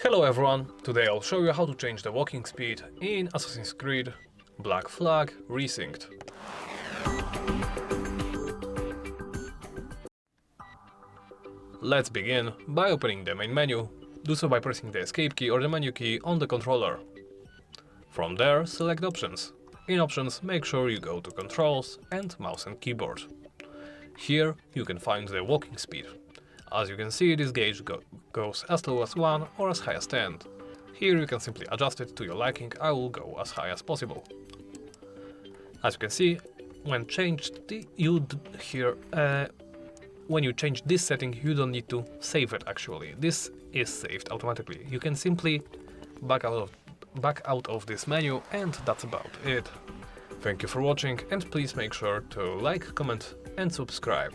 Hello everyone, today I'll show you how to change the walking speed in Assassin's Creed Black Flag Resynced. Let's begin by opening the main menu. Do so by pressing the escape key or the menu key on the controller. From there, select Options. In Options, make sure you go to Controls and Mouse and Keyboard. Here you can find the walking speed. As you can see, this gauge goes as low as 1 or as high as 10. Here you can simply adjust it to your liking. I will go as high as possible. As you can see, when you change this setting, you don't need to save it actually. This is saved automatically. You can simply back out of this menu, and that's about it. Thank you for watching, and please make sure to like, comment and subscribe.